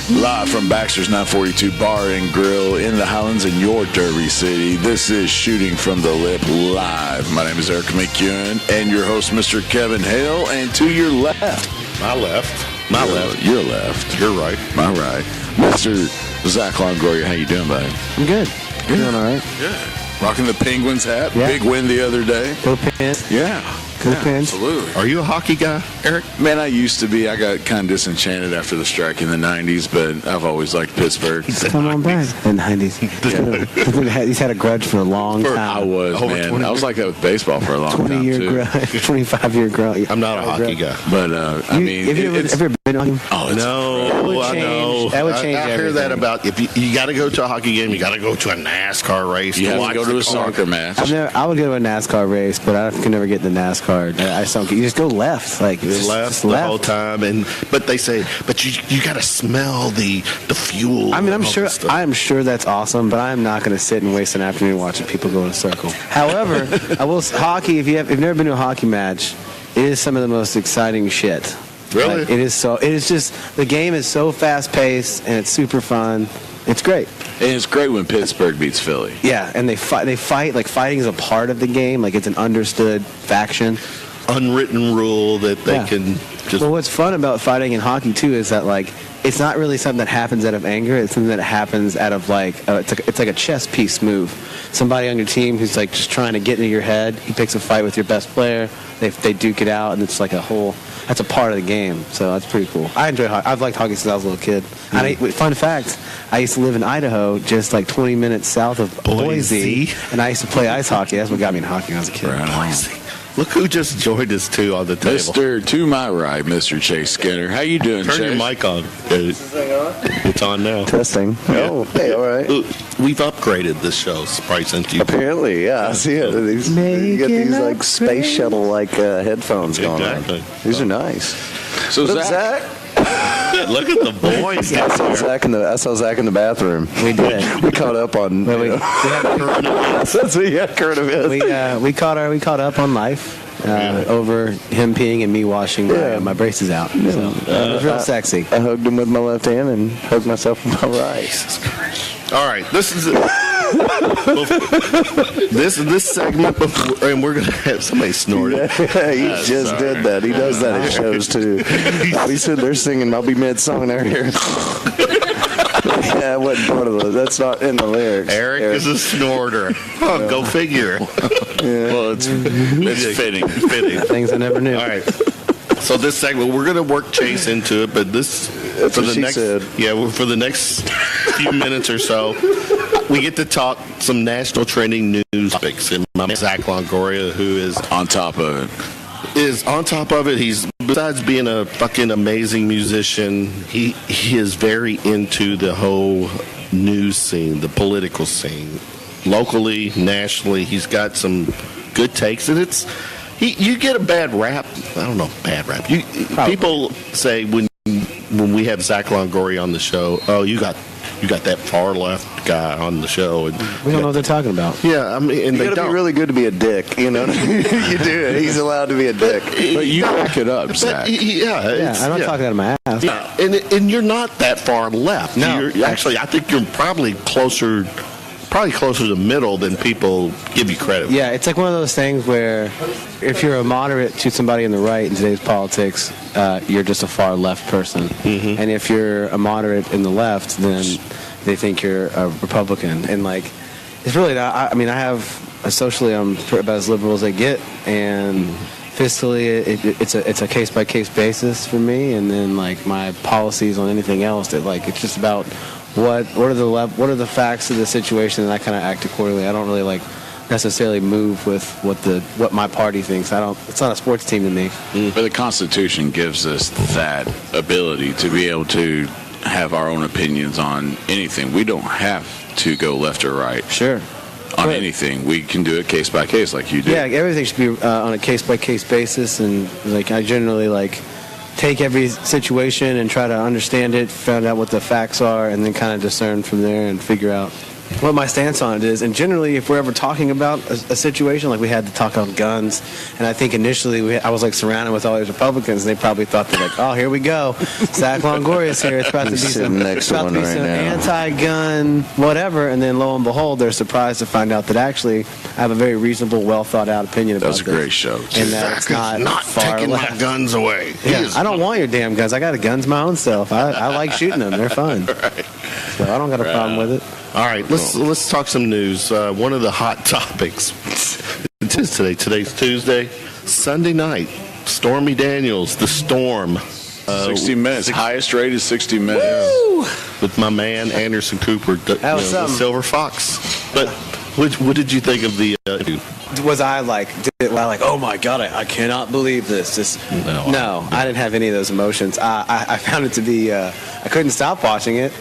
Live from Baxter's 942 Bar and Grill in the Highlands in your Derby City. This is Shooting from the Lip Live. My name is Erik McEwen and your host, Mr. Kevin Hale. And to your left. My left. Your left. You're right. My right. Mr. Zach Longoria. How you doing, buddy? I'm good. You're doing all right. Good. Rocking the Penguins hat. Yeah. Big win the other day. Go Pens. Yeah. Go Pens. Absolutely. Are you a hockey guy, Erik? Man, I used to be. I got kind of disenchanted after the strike in the 90s, but I've always liked Pittsburgh. Come on back. In the 90s. He's had a grudge for a long time. I was, man. I was like that with baseball for a long time, 25-year grudge. I'm not a hockey guy. But, I mean, have you ever been on? Oh, it's no, I know. That would change I hear that about if you got to go to a hockey game, you got to go to a NASCAR race. You to have to go to a soccer match. I would go to a NASCAR race, but I can never get in the NASCAR. I just don't get. You just go left, like left the whole time, but they say, but you got to smell the fuel. I mean, I'm sure that's awesome, but I'm not going to sit and waste an afternoon watching people go in a circle. However, hockey. If you've never been to a hockey match, it is some of the most exciting shit. Really? Like, it is just the game is so fast paced and it's super fun. It's great. And it's great when Pittsburgh beats Philly. Yeah, and they fight. Like, fighting is a part of the game. Like, it's an understood faction. Unwritten rule that they can just... Well, what's fun about fighting in hockey, too, is that, like, it's not really something that happens out of anger. It's something that happens out of, like, it's like a chess piece move. Somebody on your team who's, like, just trying to get into your head, he picks a fight with your best player, they duke it out, and it's like that's a part of the game. So that's pretty cool. I enjoy hockey. I've liked hockey since I was a little kid. Fun fact, I used to live in Idaho, just like 20 minutes south of Boise, and I used to play ice hockey. That's what got me in hockey when I was a kid. Boise. Look who just joined us, too, on the table. To my right, Mr. Chase Skinner. How you doing, Chase? Turn your mic on. Is this thing on? It's on now. Testing. Yeah. Oh, hey, all right. We've upgraded this show, probably since you... Apparently, yeah. I see it. You got these like space shuttle-like headphones going on. These are nice. So, What's up, Zach? Look at the boys. I saw Zach in the bathroom. We did. We caught up on. That's what current events. We caught up on life. Over him peeing and me washing my braces out. So, it was real sexy. I hugged him with my left hand and hugged myself with my right. All right, this is this segment before, and we're gonna have somebody snorting. Yeah, he just did that. He does that at shows too. We said they're singing "I'll Be Mid-Song" there here. Yeah, I wasn't part of those. That's not in the lyrics. Erik is a snorter. Oh, go figure. Yeah. Well, it's fitting. Things I never knew. All right. So this segment, we're going to work Chase into it, but for the next few minutes or so, we get to talk some national trending news topics. And my man Zach Longoria, who is on top of it. He's, besides being a fucking amazing musician, he is very into the whole news scene, the political scene, locally, nationally. He's got some good takes, and you get a bad rap. I don't know, bad rap. People say when we have Zach Longoria on the show, oh, you got that far left guy on the show. And we don't know what they're talking about. Yeah, I mean, and you gotta be really good to be a dick, you know. You do it. He's allowed to be a dick. But you back it up, Zach. I'm not talking out of my ass. Yeah, and you're not that far left. No, actually, I think you're probably closer to the middle than people give you credit for. Yeah, it's like one of those things where if you're a moderate to somebody in the right in today's politics, you're just a far left person. Mm-hmm. And if you're a moderate in the left, then they think you're a Republican. And, like, it's really not. I mean, socially, I'm about as liberal as I get. And fiscally, it's a case-by-case basis for me. And then, like, my policies on anything else, it's just about what are the facts of the situation, and I kind of act accordingly. I don't really necessarily move with what my party thinks. It's not a sports team to me. But the Constitution gives us that ability to be able to have our own opinions on anything. We don't have to go left or right. Sure. On anything. We can do it case by case like you do. Yeah, everything should be on a case by case basis, and I generally take every situation and try to understand it, find out what the facts are, and then kind of discern from there and figure out what my stance on it is. And generally, if we're ever talking about a situation, like we had to talk on guns, and I think initially I was like surrounded with all these Republicans, and they probably thought they're like, oh, here we go. Zach Longoria's here. It's about to be some anti-gun whatever. And then lo and behold, they're surprised to find out that actually I have a very reasonable, well thought out opinion about this. That was a great show. And that's not far taking left. my guns away. Yeah, I don't want your damn guns. I got guns my own self. I like shooting them. They're fun. Right. So I don't got a problem with it. All right, let's talk some news. One of the hot topics today. Today's Tuesday. Sunday night, Stormy Daniels, the Storm. 60 minutes. Highest rate is 60 minutes. Woo! With my man, Anderson Cooper, the Silver Fox. But what did you think of the interview? Was I like, oh my God, I cannot believe this. No, I didn't have any of those emotions. I found it to be, I couldn't stop watching it.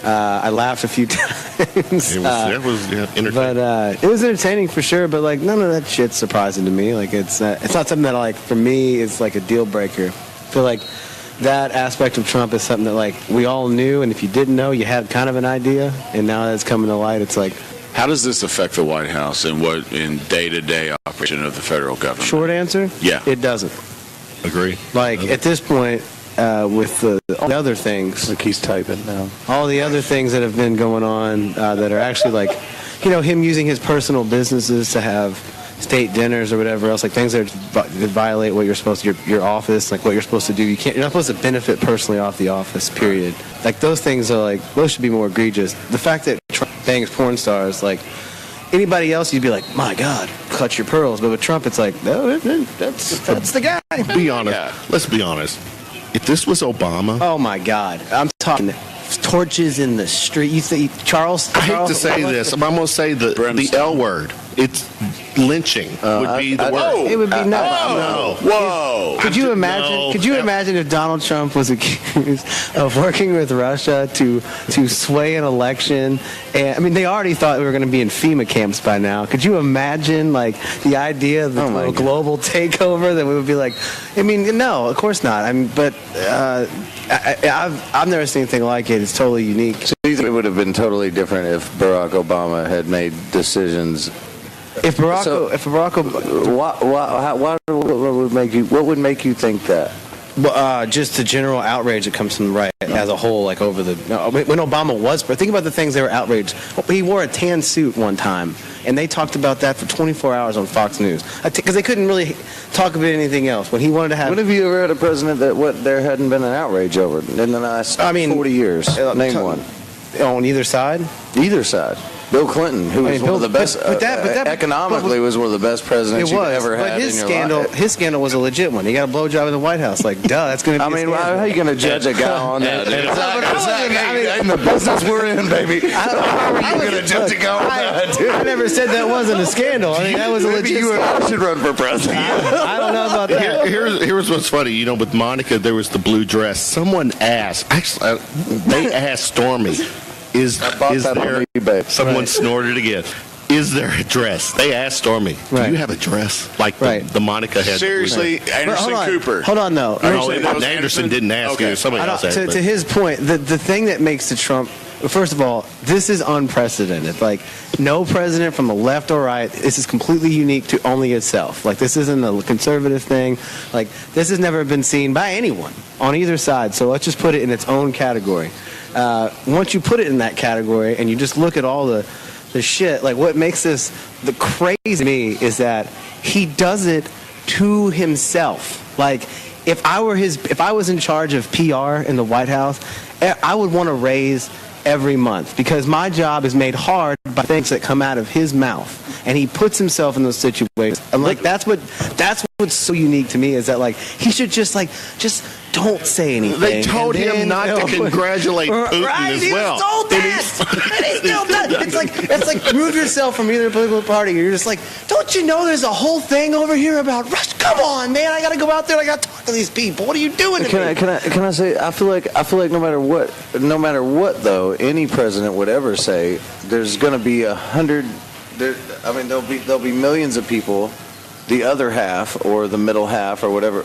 I laughed a few times. It was entertaining. But it was entertaining for sure, but like none of that shit's surprising to me. Like it's not something that like, for me, is like a deal breaker. I feel like that aspect of Trump is something that like we all knew, and if you didn't know, you had kind of an idea, and now that it's coming to light, it's like, how does this affect the White House and what in day-to-day operation of the federal government? Short answer? Yeah. It doesn't. Agree. Like, at this point, with all the other things. Like he's typing now. All the other things that have been going on that are actually like, him using his personal businesses to have state dinners or whatever else, like things that violate what you're supposed to, your office, like what you're supposed to do. You're not supposed to benefit personally off the office, period. Like those things are like, those should be more egregious. The fact that Trump bangs porn stars, like anybody else, you'd be like, my God, clutch your pearls. But with Trump, it's like, no, that's the guy. Be honest. Yeah. Let's be honest. If this was Obama, oh my God, I'm talking torches in the street. You think Charles? I hate to say this, but I'm going to say the L word. It's lynching would be the word. It would be no. Whoa! Could you imagine? No. Could you imagine if Donald Trump was accused of working with Russia to sway an election? And I mean, they already thought we were going to be in FEMA camps by now. Could you imagine, like, the idea of the global takeover that we would be like? I mean, no, of course not. I mean, but I've never seen anything like it. It's totally unique. So you think it would have been totally different if Barack Obama had made decisions? If Barack Obama, what would make you think that? Just the general outrage that comes from the right as a whole, like over when Obama was. But think about the things they were outraged. He wore a tan suit one time, and they talked about that for 24 hours on Fox News because they couldn't really talk about anything else. When he wanted to have. When have you ever had a president that there hadn't been an outrage over in the last 40 years? Name one. On either side. Either side. Bill Clinton, who was one of the best, economically was one of the best presidents you've ever had in your life. His scandal was a legit one. He got a blowjob in the White House. Like, duh, that's going to be how are you going to judge a guy on that? In the business we're in, baby. How are you going to judge a guy on that, dude? I never said that wasn't a scandal. I mean, that was a legit scandal. You and I should run for president. I don't know about that. Here's what's funny. With Monica, there was the blue dress. Someone asked, actually, they asked Stormy, is there, someone snorted again, is there a dress? They asked Stormy, do you have a dress? Like the Monica had. Seriously, Anderson Cooper. Hold on, though. Anderson didn't ask you. Somebody else asked. To his point, the thing that makes the Trump, first of all, this is unprecedented. Like, no president from the left or right, this is completely unique to only itself. Like, this isn't a conservative thing. Like, this has never been seen by anyone on either side. So let's just put it in its own category. Once you put it in that category and you just look at all the shit, like what makes this the crazy to me is that he does it to himself. Like if I was in charge of PR in the White House, I would want to raise every month because my job is made hard by things that come out of his mouth, and he puts himself in those situations. And like that's what's so unique to me is that like he should just don't say anything. They told him not to congratulate Putin as well. He was told that. And he still does. It's like remove yourself from either political party. You're just like, don't you know there's a whole thing over here about Russia? Come on, man, I got to go out there. I got to talk to these people. What are you doing? Can I say? I feel like no matter what though, any president would ever say, there's going to be 100. There'll be millions of people the other half or the middle half or whatever,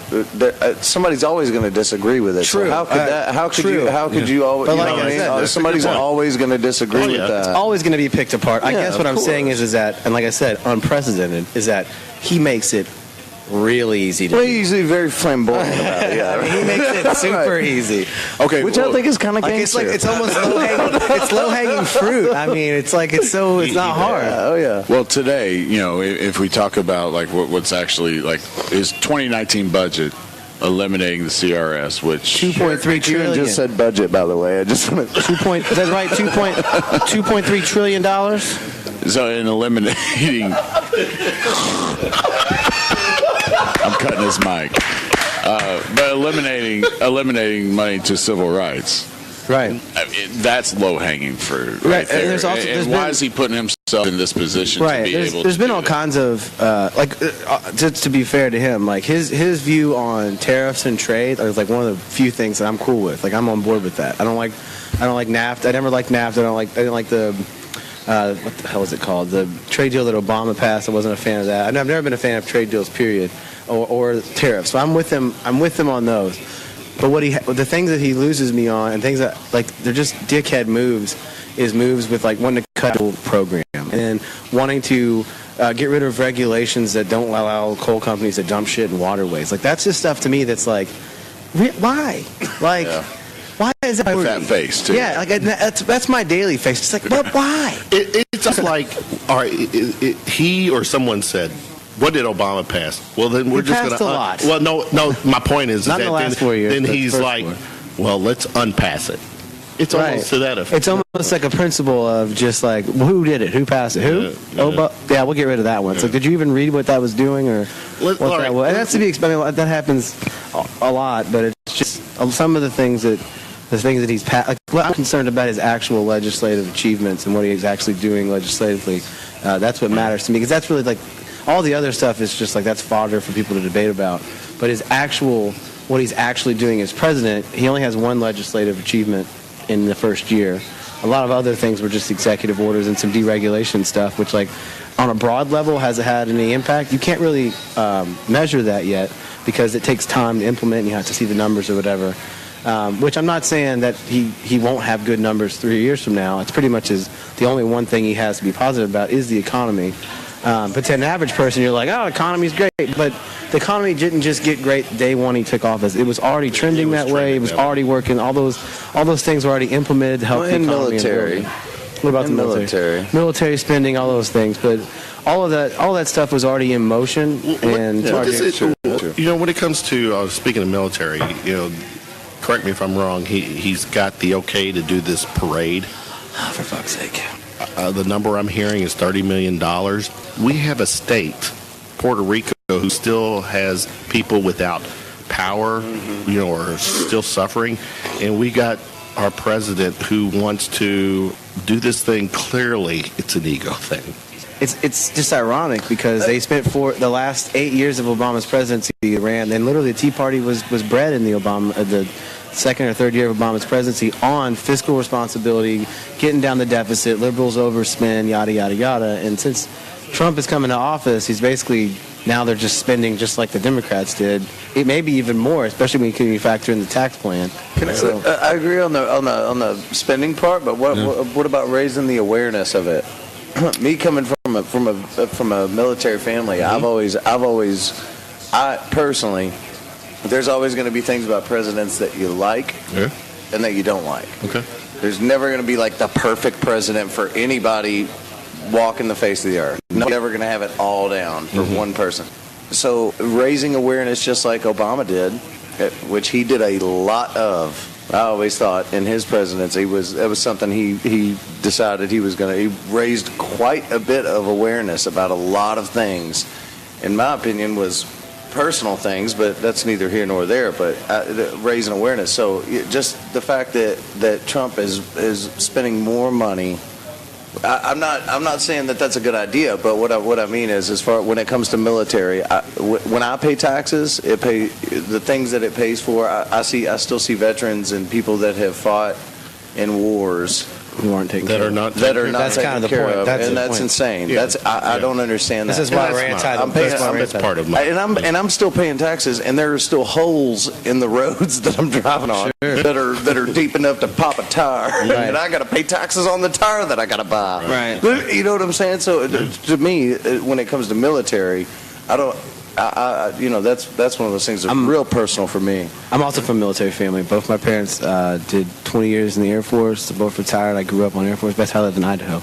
somebody's always going to disagree with it. True. So how could that? How could you? How could you always? But You like know what I I mean? said, Somebody's always going to disagree with that. It's always going to be picked apart. I guess what I'm saying is that, and like I said, unprecedented, is that he makes it real easy to do. He's very flamboyant about it. Yeah, He makes it super easy. Okay, which I think is kind of gangster. It's almost low hanging fruit. I mean, it's not hard. Oh yeah. Well, today, if we talk about like what's actually like his 2019 budget, eliminating the CRS, which 2.3 trillion. Just said budget, by the way. I just want to. Is that right? 2.3 trillion dollars. So in eliminating. I'm cutting his mic. But eliminating money to civil rights. Right. That's low-hanging fruit. Right. There. And there's also, and why is he putting himself in this position right. to be able to There's been do all that? kinds of, to be fair to him, like his view on tariffs and trade is like one of the few things that I'm cool with. Like I'm on board with that. I don't like NAFTA. I never liked NAFTA. I didn't like the, what the hell is it called? The trade deal that Obama passed. I wasn't a fan of that. I've never been a fan of trade deals, period, or tariffs. So I'm with him on those. But the things that he loses me on, and things that like they're just dickhead moves, is moves with like wanting to cut the program and wanting to get rid of regulations that don't allow coal companies to dump shit in waterways. Like that's just stuff to me that's like, why? Like. Yeah. Why is that? That face, too. Yeah, like that's my daily face. It's like, but why? It's just like, all right, he or someone said, "What did Obama pass?" Well, then we're just going to. a lot. Well, no. My point is Not that in the last 4 years. Then he's like, "Well, let's unpass it." It's almost to that effect. It's almost like a principle of just like, well, who did it? Who passed it? Who? Yeah, we'll get rid of that one. So did you even read what that was doing or what that was? And that's to be expected. That happens a lot, but it's just some of the things that he's passed. Like, I'm concerned about his actual legislative achievements and what he's actually doing legislatively. That's what matters to me, because that's really like all the other stuff is just like that's fodder for people to debate about. But what he's actually doing as president, he only has one legislative achievement in the first year. A lot of other things were just executive orders and some deregulation stuff, which like on a broad level hasn't had any impact. You can't really measure that yet because it takes time to implement and you have to see the numbers or whatever. Which I'm not saying that he won't have good numbers 3 years from now. It's pretty much the only one thing he has to be positive about is the economy. But to an average person, you're like, oh, economy's great. But the economy didn't just get great day one he took office. It was already trending that way. It was already working. All those things were already implemented to help the economy. Military. What about the military? Military spending, all those things. But all that stuff was already in motion. And when it comes to speaking of military, correct me if I'm wrong, he's got the okay to do this parade. Oh, for fuck's sake. The number I'm hearing is $30 million. We have a state, Puerto Rico, who still has people without power, or still suffering. And we got our president who wants to do this thing. Clearly, it's an ego thing. It's just ironic because they spent the last 8 years of Obama's presidency, Iran, and literally the Tea Party was bred in the second or third year of Obama's presidency on fiscal responsibility, getting down the deficit, liberals overspend, yada, yada, yada. And since Trump is coming to office, he's basically, now they're just spending just like the Democrats did. It may be even more, especially when you factor in the tax plan. I agree on the spending part, but what about raising the awareness of it? Me coming from a military family, I personally, there's always going to be things about presidents that you like and that you don't like. Okay. There's never going to be like the perfect president for anybody walking the face of the earth. Nobody's ever going to have it all down for one person. So raising awareness just like Obama did, which he did a lot of, I always thought in his presidency it was something he decided he was going to. He raised quite a bit of awareness about a lot of things. In my opinion, was personal things, but that's neither here nor there. But raising awareness. So just the fact that Trump is spending more money. I'm not saying that that's a good idea, but what I mean is, as far when it comes to military, when I pay taxes, the things that it pays for. I still see veterans and people that have fought in wars who aren't taken care of. That's kind of the care point. Of, that's and the that's point. insane. Yeah. I don't understand that. This is why we're anti. That's part of my. And I'm still paying taxes, and there are still holes in the roads that I'm driving on that are deep enough to pop a tire, and I got to pay taxes on the tire that I got to buy. Right. You know what I'm saying? So to me, when it comes to military, I don't. That's one of those things that's real personal for me. I'm also from a military family. Both my parents did 20 years in the Air Force. They're both retired. I grew up on Air Force Base. I lived in Idaho.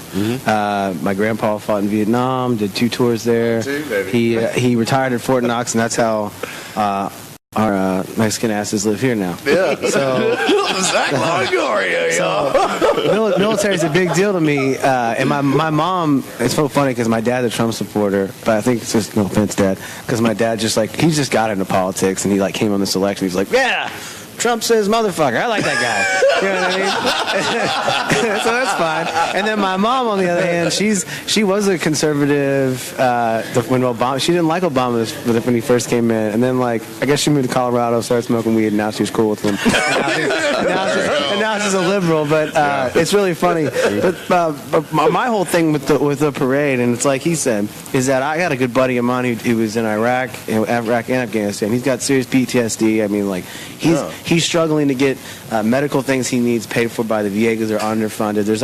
My grandpa fought in Vietnam, did 2 tours there. He retired at Fort Knox, and that's how our Mexican asses live here now. Yeah. So Zach Longoria, y'all. Military is a big deal to me. And my mom, it's so funny because my dad's a Trump supporter, but I think it's just, no offense, Dad, because my dad he's just got into politics, and he came on this election. He's like, yeah, Trump says motherfucker. I like that guy. You know what I mean? So that's fine. And then my mom, on the other hand, she was a conservative when Obama. She didn't like Obama when he first came in, and then I guess she moved to Colorado, started smoking weed, and now she's cool with him. And now she's a liberal. But it's really funny. But my whole thing with the parade, and it's like he said, is that I got a good buddy of mine who was in Iraq and Afghanistan. He's got serious PTSD. I mean, he's struggling to get medical things he needs paid for by the VA because they're underfunded. There's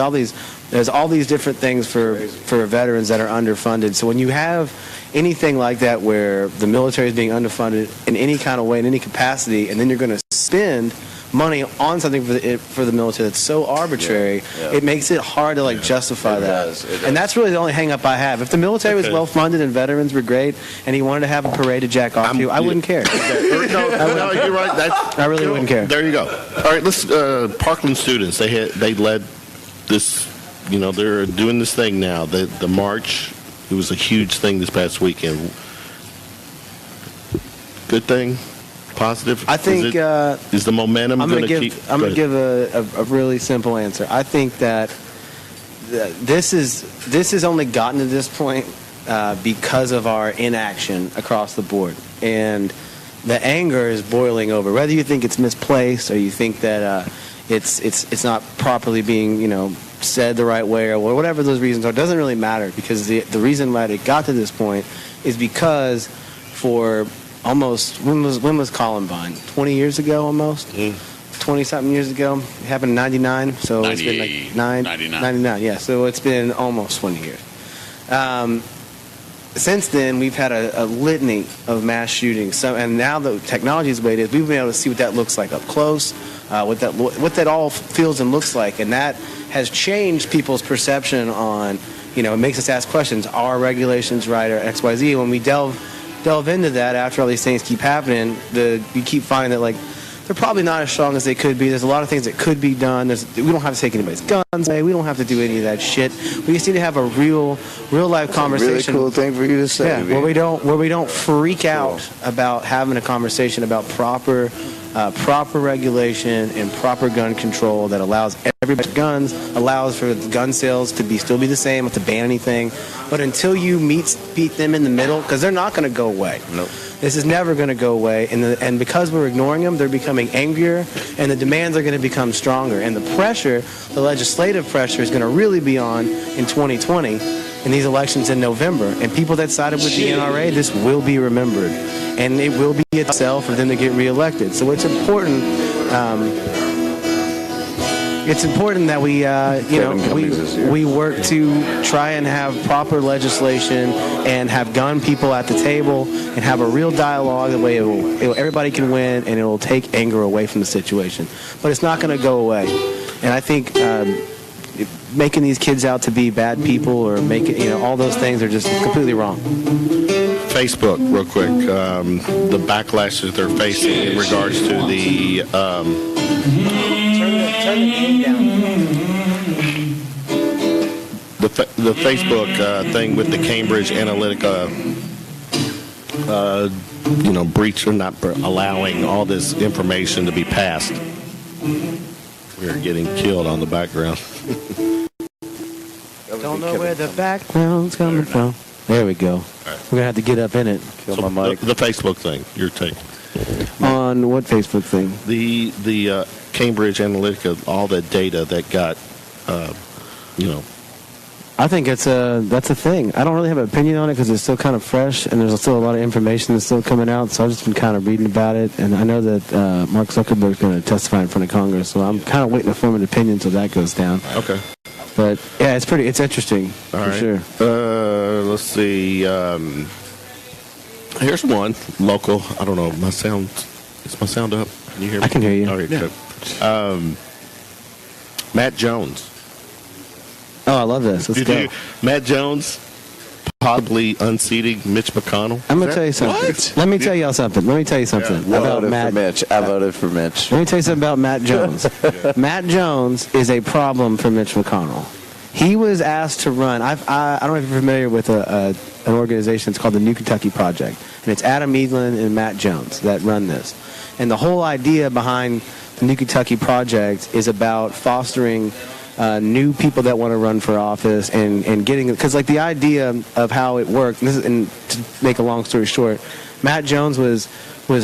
all these different things for veterans that are underfunded. So when you have anything like that where the military is being underfunded in any kind of way, in any capacity, and then you're going to spend money on something for the military that's so arbitrary, it makes it hard to justify that. And that's really the only hang-up I have. If the military was well-funded and veterans were great, and he wanted to have a parade to jack off to, I wouldn't care. No, you're right. I really wouldn't care. There you go. All right, let's. Parkland Students. They led this. They're doing this thing now. The march. It was a huge thing this past weekend. Good thing. Positive? I think is the momentum going to keep? I'm going to give a really simple answer. I think that this has only gotten to this point because of our inaction across the board, and the anger is boiling over. Whether you think it's misplaced or you think that it's not properly being said the right way or whatever those reasons are, doesn't really matter, because the reason why it got to this point is because for almost, when was Columbine? 20 years ago almost? 20-something years ago. It happened in 99, so it's been 99, yeah. So it's been almost 20 years. Since then, we've had a litany of mass shootings. And now the technology is the way it is, we've been able to see what that looks like up close, what that all feels and looks like. And that has changed people's perception on, it makes us ask questions. Are regulations right, or XYZ? When we delve into that after all these things keep happening, you keep finding that they're probably not as strong as they could be. There's a lot of things that could be done. We don't have to take anybody's guns away. We don't have to do any of that shit. We just need to have a real life conversation. Really cool thing for you to say. Yeah, where we don't freak out about having a conversation about proper regulation and proper gun control that allows everybody guns, allows for gun sales to still be the same, not to ban anything. But until you meet them in the middle, because they're not going to go away. Nope. This is never going to go away, and because we're ignoring them, they're becoming angrier, and the demands are going to become stronger. And the legislative pressure is going to really be on in 2020 in these elections in November. And people that sided with the NRA, this will be remembered, and it will be itself for them to get reelected. So it's important. It's important that we work to try and have proper legislation and have gun people at the table and have a real dialogue. The way everybody can win, and it will take anger away from the situation. But it's not going to go away. And I think making these kids out to be bad people or all those things are just completely wrong. Facebook, real quick, the backlash that they're facing in regards to the. Turn the game down. The Facebook thing with the Cambridge Analytica, breach or not allowing all this information to be passed. We are getting killed on the background. Don't know where the background's coming from. There we go. Right. We're going to have to get up in it. Kill my mic. The Facebook thing, your take. On what Facebook thing? The Cambridge Analytica, all the data that got I think that's a thing. I don't really have an opinion on it because it's still kind of fresh, and there's still a lot of information that's still coming out. So I've just been kind of reading about it, and I know that Mark Zuckerberg's going to testify in front of Congress. So I'm kind of waiting to form an opinion until that goes down. Okay. But yeah, it's interesting for sure. Let's see. Here's one local. I don't know. Is my sound up? Can you hear me? I can hear you. All right, good. Matt Jones. Oh, I love this. Let's go. Matt Jones possibly unseating Mitch McConnell. I'm going to tell you something. What? Let me tell y'all something. Let me tell you something about Matt. I voted for Mitch. Let me tell you something about Matt Jones. Matt Jones is a problem for Mitch McConnell. He was asked to run. I don't know if you're familiar with an organization. It's called the New Kentucky Project. And it's Adam Edlin and Matt Jones that run this. And the whole idea behind the New Kentucky Project is about fostering new people that want to run for office and getting, because like the idea of how it worked, and to make a long story short, Matt Jones was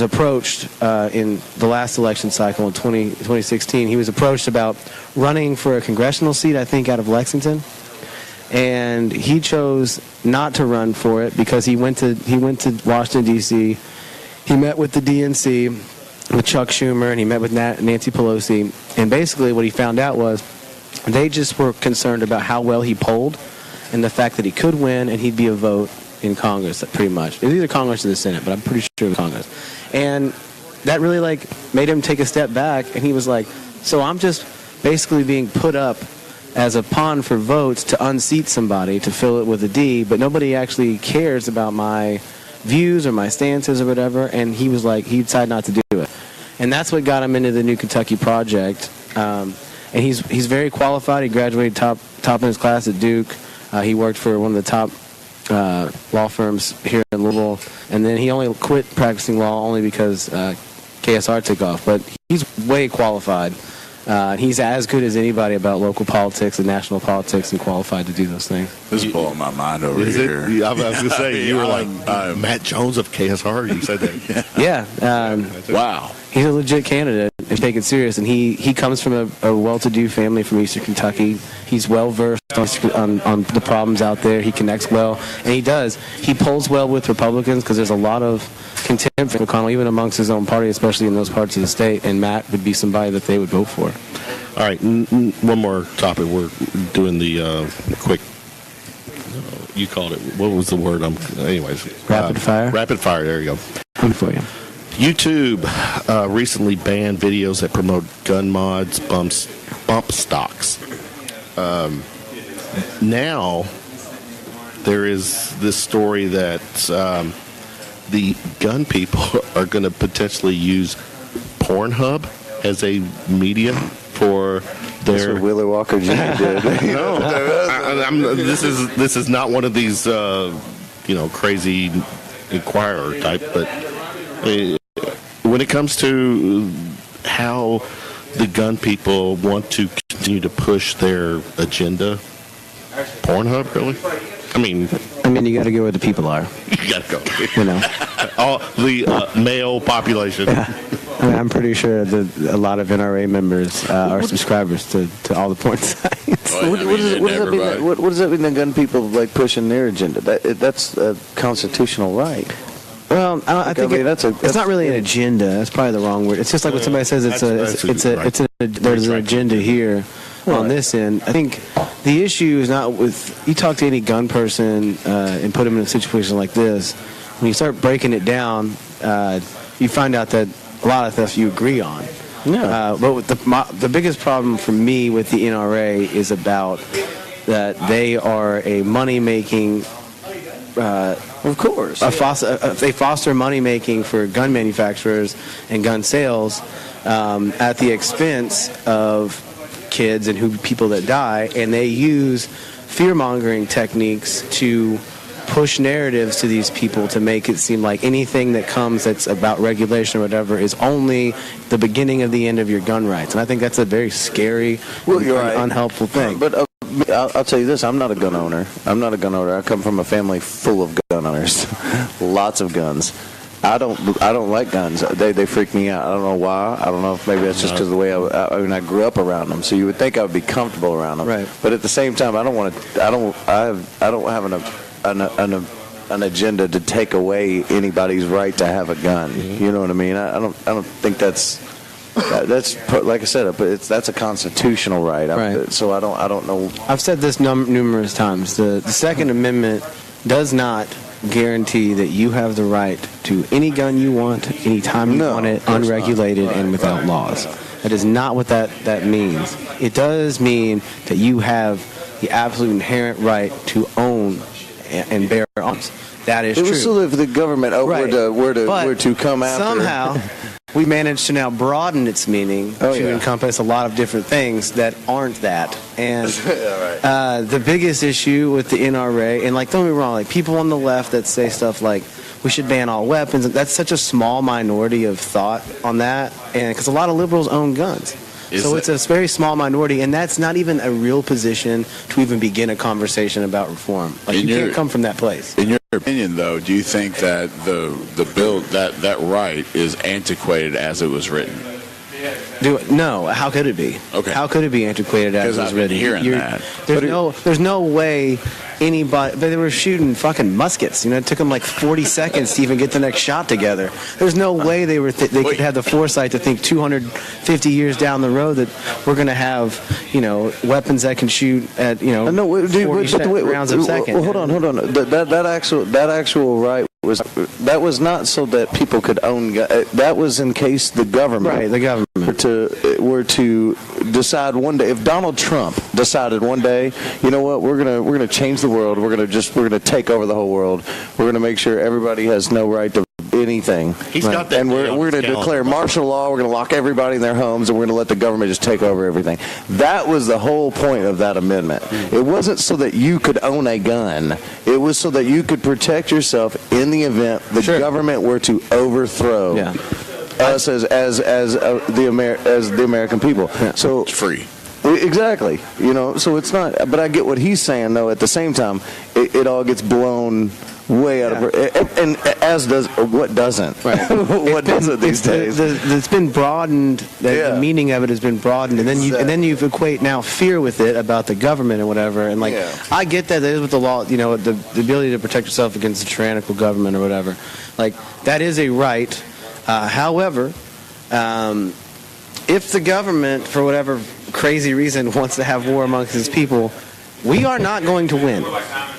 approached in the last election cycle in 2016. He was approached about running for a congressional seat, I think, out of Lexington, and he chose not to run for it because he went to Washington D.C. He met with the DNC, with Chuck Schumer, and he met with Nancy Pelosi, and basically what he found out was they just were concerned about how well he polled and the fact that he could win and he'd be a vote in Congress, pretty much. It was either Congress or the Senate, but I'm pretty sure it was Congress. And that really, made him take a step back, and he was like, so I'm just basically being put up as a pawn for votes to unseat somebody, to fill it with a D, but nobody actually cares about my views or my stances or whatever, and he was like, he decided not to do it. And that's what got him into the New Kentucky Project. And he's very qualified. He graduated top in his class at Duke. He worked for one of the top law firms here in Louisville. And then he only quit practicing law only because KSR took off. But he's way qualified. He's as good as anybody about local politics and national politics and qualified to do those things. This is blowing my mind over Is here. I was going to say, you were like, Matt Jones of KSR? You said that. Yeah. Wow. He's a legit candidate and take it serious. And he comes from a well-to-do family from Eastern Kentucky. He's well-versed on the problems out there. He connects well. And he does. He polls well with Republicans because there's a lot of contempt for McConnell, even amongst his own party, especially in those parts of the state. And Matt would be somebody that they would vote for. All right, one more topic. We're doing the quick, you called it, what was the word? Anyways. Rapid fire? Rapid fire, there you go. Good for you. YouTube recently banned videos that promote gun mods, bump stocks. Now, there is this story that the gun people are going to potentially use Pornhub as a media for their... That's what Wheeler Walker Jr. did. No, this is not one of these crazy Inquirer type, but when it comes to how the gun people want to continue to push their agenda, Pornhub, really? I mean, you got to go where the people are. You got to go. You know, all the male population. Yeah. I'm pretty sure that a lot of NRA members are subscribers to all the porn sites. What does that mean? The gun people pushing their agenda? That's a constitutional right. Well, I think it's not really an agenda. That's probably the wrong word. It's just like when somebody says there's an agenda here on this end. I think the issue is not with, you talk to any gun person and put them in a situation like this, when you start breaking it down, you find out that a lot of stuff you agree on. Yeah. But with the biggest problem for me with the NRA is about that they are a money-making... of course. They foster money-making for gun manufacturers and gun sales at the expense of kids and people that die, and they use fear-mongering techniques to push narratives to these people to make it seem like anything that comes that's about regulation or whatever is only the beginning of the end of your gun rights. And I think that's a very scary, unhelpful thing. But I'll tell you this, I'm not a gun owner. I come from a family full of gun owners. Lots of guns. I don't like guns. They freak me out. I don't know why. I don't know if maybe that's just because of the way I grew up around them. So you would think I would be comfortable around them. Right. But at the same time, I don't have an agenda to take away anybody's right to have a gun. You know what I mean? I don't think that's like I said. That's a constitutional right. Right. So I don't know. I've said this numerous times. The Second Amendment does not guarantee that you have the right to any gun you want, anytime you want it, unregulated and without laws. That is not what that means. It does mean that you have the absolute inherent right to own and bear arms. That is true. It was so if the government were to come after. Somehow, we managed to now broaden its meaning to encompass a lot of different things that aren't that. And the biggest issue with the NRA, and like, don't get me wrong, like people on the left that say stuff like we should ban all weapons, that's such a small minority of thought on that, and because a lot of liberals own guns. It's a very small minority, and that's not even a real position to even begin a conversation about reform. Like, you can't come from that place. In your opinion, though, do you think that the bill, that right is antiquated as it was written? No. How could it be? Okay. How could it be antiquated as it was written? Because I've been hearing that. There's no way anybody. They were shooting fucking muskets. It took them like 40 seconds to even get the next shot together. There's no way they could have the foresight to think 250 years down the road that we're going to have, weapons that can shoot at 40 rounds a second. Well, hold on. That actual right was not so that people could own guns. That was in case the government, were to decide one day. If Donald Trump decided one day, you know what, we're gonna change the world. We're gonna take over the whole world. We're gonna make sure everybody has no right to anything. He's got that. And we're going to declare martial law. We're going to lock everybody in their homes, and we're going to let the government just take over everything. That was the whole point of that amendment. It wasn't so that you could own a gun. It was so that you could protect yourself in the event the government were to overthrow us as the American people. Yeah. So it's free. Exactly. So it's not. But I get what he's saying, though. At the same time, it all gets blown way out of, and as does what doesn't. Right. What doesn't these days? It's been broadened. The meaning of it has been broadened, and then you equate now fear with it about the government and whatever. And I get that is with the law. The ability to protect yourself against a tyrannical government or whatever. Like, that is a right. However, if the government, for whatever crazy reason, wants to have war amongst its people, we are not going to win.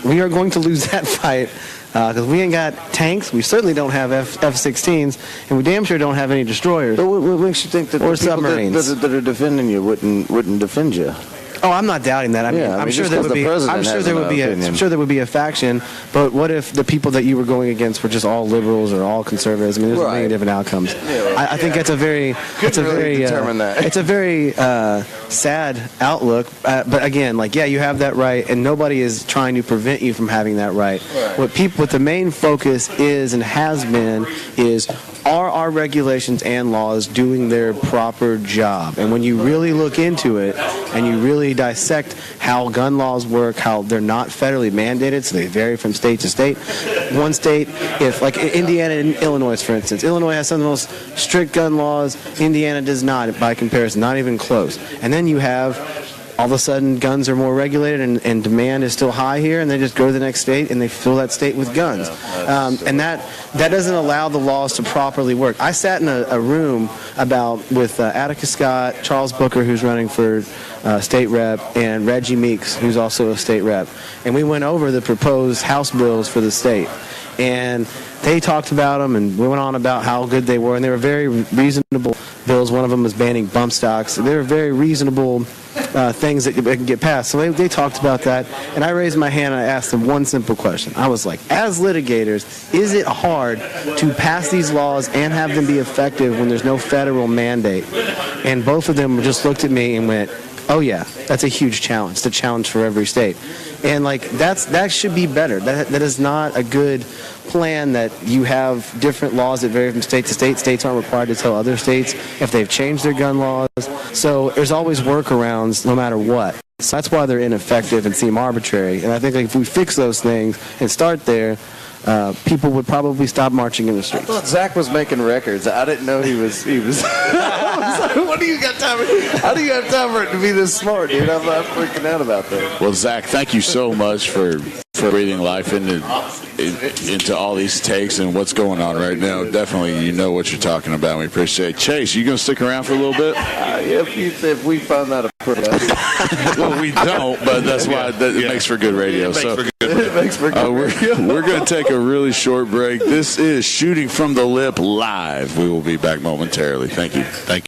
We are going to lose that fight because we ain't got tanks. We certainly don't have F-16s, and we damn sure don't have any destroyers. But what makes you think that or the people submarines that are defending you wouldn't defend you? Oh, I'm not doubting that. I'm sure there would be. I'm sure there would be a faction. But what if the people that you were going against were just all liberals or all conservatives? I mean, there's a million different outcomes. I think it's a very sad outlook. But again, you have that right, and nobody is trying to prevent you from having that right. What the main focus is and has been is, are our regulations and laws doing their proper job? And when you really look into it and you really dissect how gun laws work, how they're not federally mandated, so they vary from state to state. One state, if like Indiana and Illinois, for instance, Illinois has some of the most strict gun laws. Indiana does not, by comparison, not even close. And then you have, all of a sudden, guns are more regulated and demand is still high here, and they just go to the next state and they fill that state with guns. And that doesn't allow the laws to properly work. I sat in a room with Atticus Scott, Charles Booker, who's running for state rep, and Reggie Meeks, who's also a state rep. And we went over the proposed House bills for the state. And they talked about them and we went on about how good they were, and they were very reasonable bills. One of them was banning bump stocks. They were very reasonable things that can get passed. So they talked about that, and I raised my hand and I asked them one simple question. I was like, as litigators, is it hard to pass these laws and have them be effective when there's no federal mandate? And both of them just looked at me and went, oh yeah, that's a huge challenge. It's a challenge for every state. And that should be better. That is not a good plan that you have different laws that vary from state to state. States aren't required to tell other states if they've changed their gun laws. So there's always workarounds no matter what. So that's why they're ineffective and seem arbitrary. And I think if we fix those things and start there, people would probably stop marching in the streets. I thought Zach was making records. I didn't know he was. I was like, what do you got time? How do you have time for it to be this smart, dude? I'm freaking out about that. Well, Zach, thank you so much for breathing life into all these takes and what's going on right now. Definitely, you know what you're talking about. We appreciate it. Chase, you going to stick around for a little bit? If we found that a well, we don't, but that's why it makes for good radio. It makes for good radio. We're going to take a really short break. This is Shooting from the Lip Live. We will be back momentarily. Thank you. Thank you.